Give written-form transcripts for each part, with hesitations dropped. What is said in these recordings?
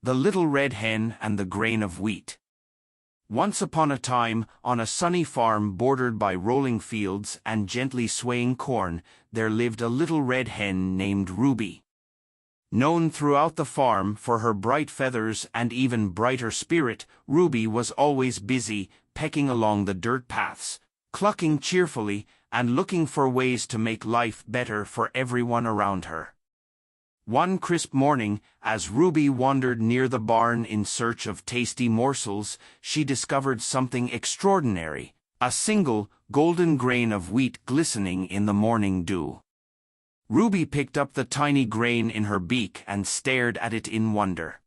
The Little Red Hen and the Grain of Wheat. Once upon a time, on a sunny farm bordered by rolling fields and gently swaying corn, there lived a little red hen named Ruby. Known throughout the farm for her bright feathers and even brighter spirit, Ruby was always busy, pecking along the dirt paths, clucking cheerfully, and looking for ways to make life better for everyone around her. One crisp morning, as Ruby wandered near the barn in search of tasty morsels, she discovered something extraordinary: a single, golden grain of wheat glistening in the morning dew. Ruby picked up the tiny grain in her beak and stared at it in wonder.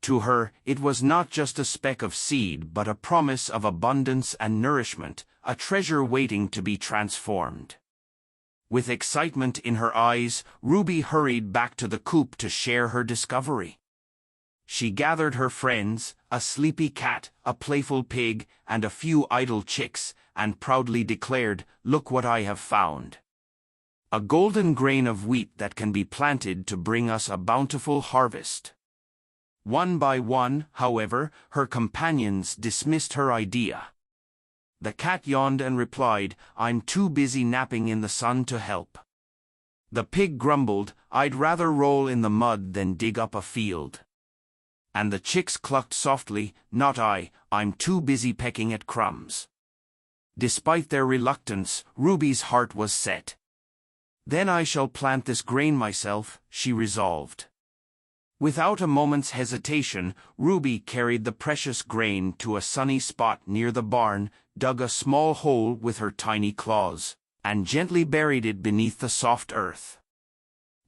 To her, it was not just a speck of seed but a promise of abundance and nourishment, a treasure waiting to be transformed. With excitement in her eyes, Ruby hurried back to the coop to share her discovery. She gathered her friends, a sleepy cat, a playful pig, and a few idle chicks, and proudly declared, "Look what I have found. A golden grain of wheat that can be planted to bring us a bountiful harvest." One by one, however, her companions dismissed her idea. The cat yawned and replied, "I'm too busy napping in the sun to help." The pig grumbled, "I'd rather roll in the mud than dig up a field." And the chicks clucked softly, "Not I, I'm too busy pecking at crumbs." Despite their reluctance, Ruby's heart was set. "Then I shall plant this grain myself," she resolved. Without a moment's hesitation, Ruby carried the precious grain to a sunny spot near the barn, dug a small hole with her tiny claws, and gently buried it beneath the soft earth.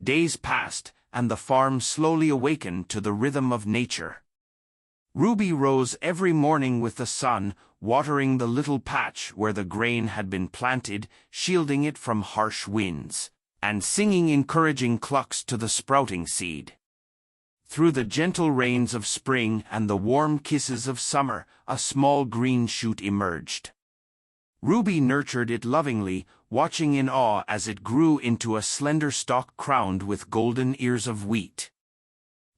Days passed, and the farm slowly awakened to the rhythm of nature. Ruby rose every morning with the sun, watering the little patch where the grain had been planted, shielding it from harsh winds, and singing encouraging clucks to the sprouting seed. Through the gentle rains of spring and the warm kisses of summer, a small green shoot emerged. Ruby nurtured it lovingly, watching in awe as it grew into a slender stalk crowned with golden ears of wheat.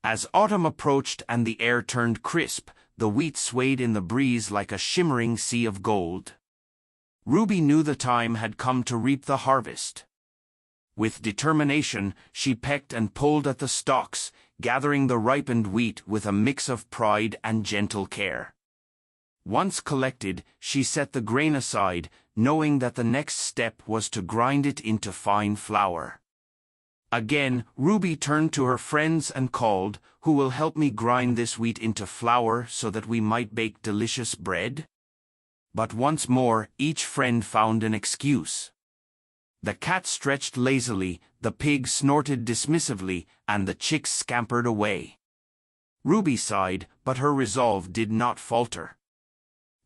As autumn approached and the air turned crisp, the wheat swayed in the breeze like a shimmering sea of gold. Ruby knew the time had come to reap the harvest. With determination, she pecked and pulled at the stalks, gathering the ripened wheat with a mix of pride and gentle care. Once collected, she set the grain aside, knowing that the next step was to grind it into fine flour. Again, Ruby turned to her friends and called, "Who will help me grind this wheat into flour so that we might bake delicious bread?" But once more, each friend found an excuse. The cat stretched lazily, the pig snorted dismissively, and the chicks scampered away. Ruby sighed, but her resolve did not falter.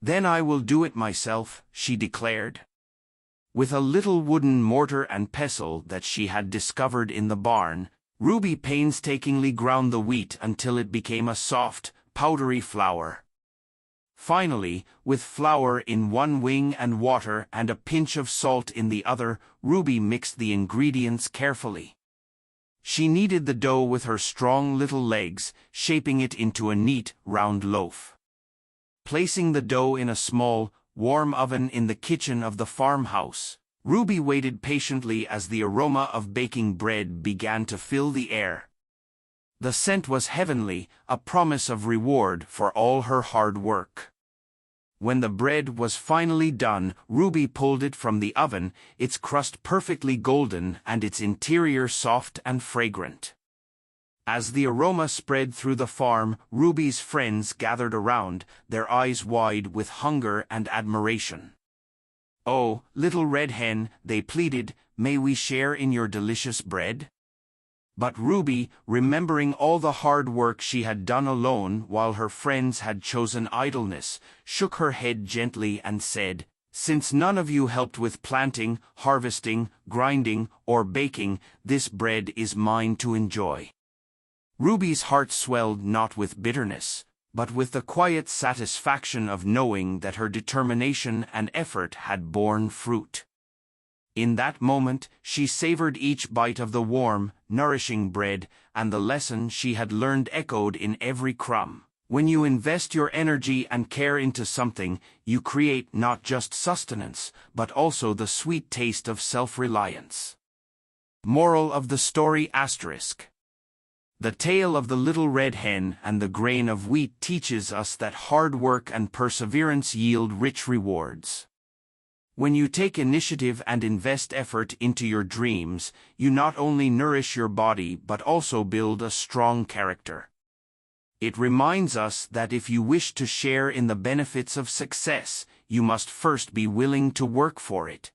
"Then I will do it myself," she declared. With a little wooden mortar and pestle that she had discovered in the barn, Ruby painstakingly ground the wheat until it became a soft, powdery flour. Finally, with flour in one wing and water and a pinch of salt in the other, Ruby mixed the ingredients carefully. She kneaded the dough with her strong little legs, shaping it into a neat, round loaf. Placing the dough in a small, warm oven in the kitchen of the farmhouse, Ruby waited patiently as the aroma of baking bread began to fill the air. The scent was heavenly, a promise of reward for all her hard work. When the bread was finally done, Ruby pulled it from the oven, its crust perfectly golden and its interior soft and fragrant. As the aroma spread through the farm, Ruby's friends gathered around, their eyes wide with hunger and admiration. "Oh, Little Red Hen," they pleaded, "may we share in your delicious bread?" But Ruby, remembering all the hard work she had done alone while her friends had chosen idleness, shook her head gently and said, "Since none of you helped with planting, harvesting, grinding, or baking, this bread is mine to enjoy." Ruby's heart swelled not with bitterness, but with the quiet satisfaction of knowing that her determination and effort had borne fruit. In that moment, she savored each bite of the warm, nourishing bread, and the lesson she had learned echoed in every crumb. When you invest your energy and care into something, you create not just sustenance, but also the sweet taste of self-reliance. Moral of the story ***. The tale of the little red hen and the grain of wheat teaches us that hard work and perseverance yield rich rewards. When you take initiative and invest effort into your dreams, you not only nourish your body but also build a strong character. It reminds us that if you wish to share in the benefits of success, you must first be willing to work for it.